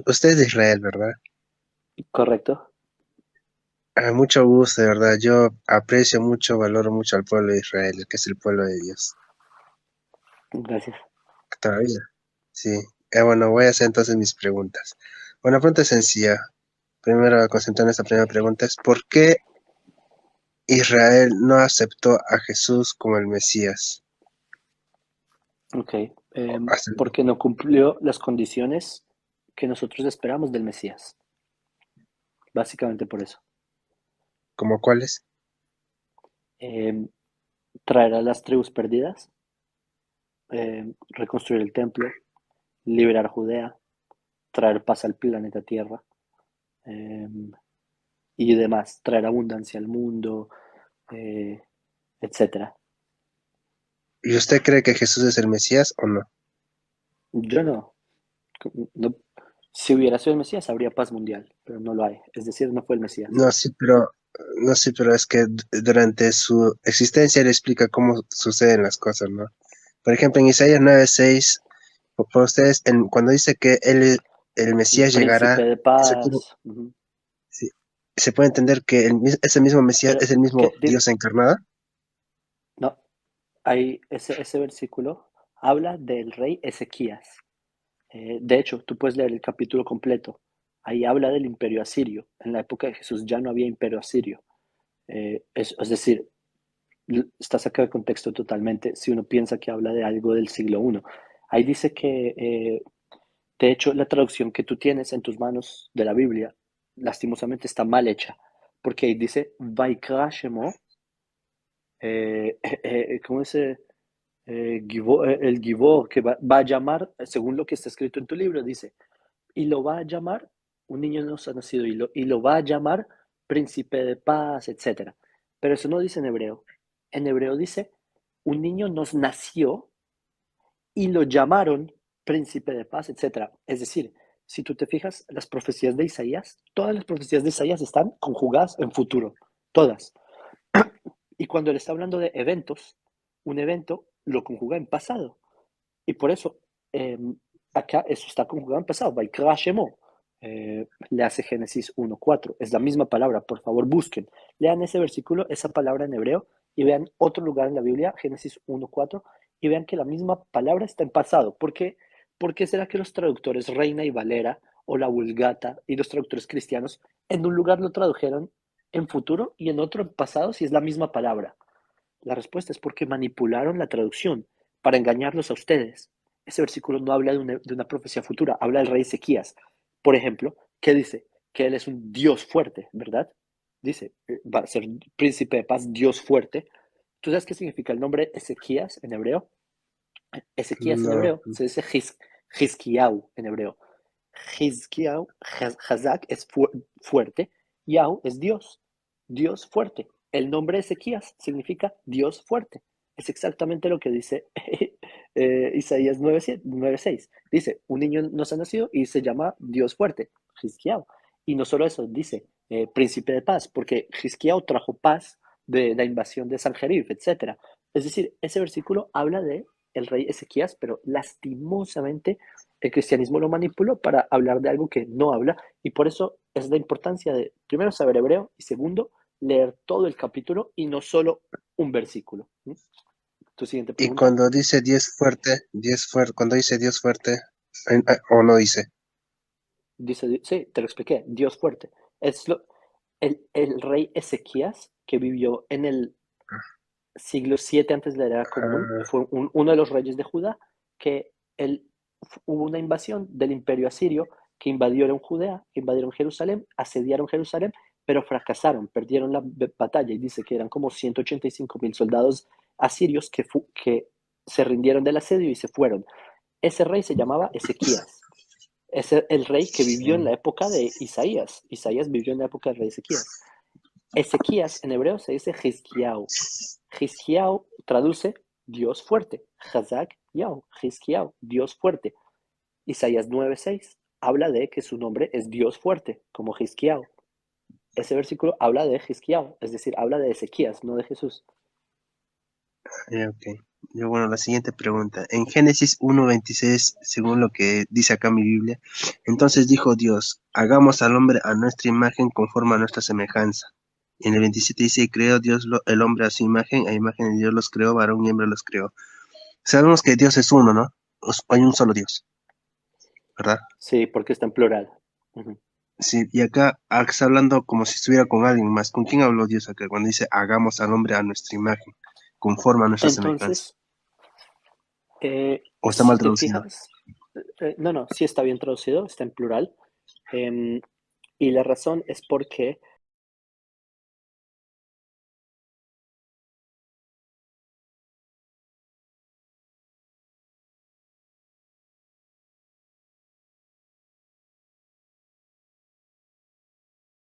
Usted es de Israel, ¿verdad? ¿Correcto? Mucho gusto, de verdad. Yo aprecio mucho, valoro mucho al pueblo de Israel, que es el pueblo de Dios. Gracias. Todavía. Sí. Bueno, voy a hacer entonces mis preguntas. Una pregunta sencilla. Primero, concentrarme en esta primera pregunta es ¿por qué Israel no aceptó a Jesús como el Mesías? Ok. Hasta Porque no cumplió las condiciones que nosotros esperamos del Mesías. Básicamente por eso. ¿Como cuáles? Em, Traer a las tribus perdidas, reconstruir el templo, liberar Judea, traer paz al planeta Tierra, em, y demás, traer abundancia al mundo, eh, etcétera. ¿Y usted cree que Jesús es el Mesías o no? Yo no, si hubiera sido el Mesías habría paz mundial, pero no lo hay, es decir, no fue el Mesías. No, sí, pero no, sí, pero es que durante su existencia él explica cómo suceden las cosas, ¿no? Por ejemplo, en Isaías 9:6, por ustedes, cuando dice que el Es el Mesías príncipe llegará, de se puede, paz. Uh-huh. sí, se puede entender que ese mismo Mesías Pero, es el mismo Dios encarnado. no, hay ese versículo habla del rey Ezequías. De hecho, tú puedes leer el capítulo completo. Ahí habla del imperio asirio. En la época de Jesús ya no había imperio asirio. Es decir, está sacado de contexto totalmente si uno piensa que habla de algo del siglo I. Ahí dice que, de hecho, la traducción que tú tienes en tus manos de la Biblia, lastimosamente está mal hecha, porque ahí dice, Vaikra Shemo, ¿cómo dice? El Gibor, que va a llamar, según lo que está escrito en tu libro, dice, y lo va a llamar, un niño nos ha nacido, y lo va a llamar príncipe de paz, etcétera. Pero eso no dice en hebreo. En hebreo dice, un niño nos nació y lo llamaron príncipe de paz, etcétera. Es decir, si tú te fijas, las profecías de Isaías, todas las profecías de Isaías están conjugadas en futuro, todas. Y cuando él está hablando de eventos, un evento lo conjuga en pasado. Y por eso, eh, acá eso está conjugado en pasado. Vaikra Shemo, le hace Génesis 1:4. Es la misma palabra. Por favor, busquen. Lean ese versículo, esa palabra en hebreo, y vean otro lugar en la Biblia, Génesis 1:4, y vean que la misma palabra está en pasado. ¿Por qué será que los traductores Reina y Valera o la Vulgata y los traductores cristianos en un lugar lo tradujeron en futuro y en otro en pasado si es la misma palabra? La respuesta es porque manipularon la traducción para engañarlos a ustedes. Ese versículo no habla de una profecía futura, habla del rey Ezequías. Por ejemplo, ¿qué dice? Que él es un Dios fuerte, ¿verdad? Dice, va a ser príncipe de paz, Dios fuerte. ¿Tú sabes qué significa el nombre Ezequías en hebreo? Ezequías en No. hebreo se dice Hizkiyahu en hebreo. Hizkiyahu, Hazak es fuerte, Yahu es Dios, Dios fuerte. El nombre Ezequías significa Dios fuerte. Es exactamente lo que dice Isaías 9:6. Dice, un niño nos ha nacido y se llama Dios fuerte, Hizkiyahu. Y no solo eso, dice príncipe de paz, porque Hizkiyahu trajo paz de la invasión de Sanjerib, etc. Es decir, ese versículo habla de el rey Ezequías, pero lastimosamente el cristianismo lo manipuló para hablar de algo que no habla y por eso es la importancia de, primero, saber hebreo y segundo, leer todo el capítulo y no solo un versículo. Tu siguiente Y pregunta. cuando dice Dios fuerte, cuando dice Dios fuerte, o no dice. Dice, sí, te lo expliqué, Dios fuerte. Es el rey Ezequías, que vivió en el siglo 7 antes de la era común, Ah, fue uno de los reyes de Judá, que él, hubo una invasión del imperio asirio que invadieron Judea, que invadieron Jerusalén, asediaron Jerusalén, pero fracasaron, perdieron la batalla y dice que eran como 185.000 soldados asirios que se rindieron del asedio y se fueron. Ese rey se llamaba Ezequías. Es el rey que vivió en la época de Isaías. Isaías vivió en la época del rey Ezequías. Ezequías en hebreo se dice Hizkiyahu. Hizkiyahu traduce Dios fuerte. Hazak Yahu, Hizkiyahu, Dios fuerte. Isaías 9:6 habla de que su nombre es Dios fuerte, como Hizkiyahu. Ese versículo habla de Hizkiyahu, es decir, habla de Ezequías, no de Jesús. ok. Yo, bueno, la siguiente pregunta. En Génesis 1:26, según lo que dice acá mi Biblia, entonces dijo Dios, hagamos al hombre a nuestra imagen conforme a nuestra semejanza. En el 27 dice, y creó Dios el hombre a imagen de Dios los creó, varón y hembra los creó. Sabemos que Dios es uno, ¿no? Hay un solo Dios, ¿verdad? Sí, porque está en plural. Ujú. Sí, y acá está hablando como si estuviera con alguien más. ¿Con quién habló Dios acá? Cuando dice, hagamos al hombre a nuestra imagen, conforme a nuestra semejanza. Entonces, ¿O está mal si te traducido? fijas, no, sí está bien traducido, está en plural. Em, y la razón es porque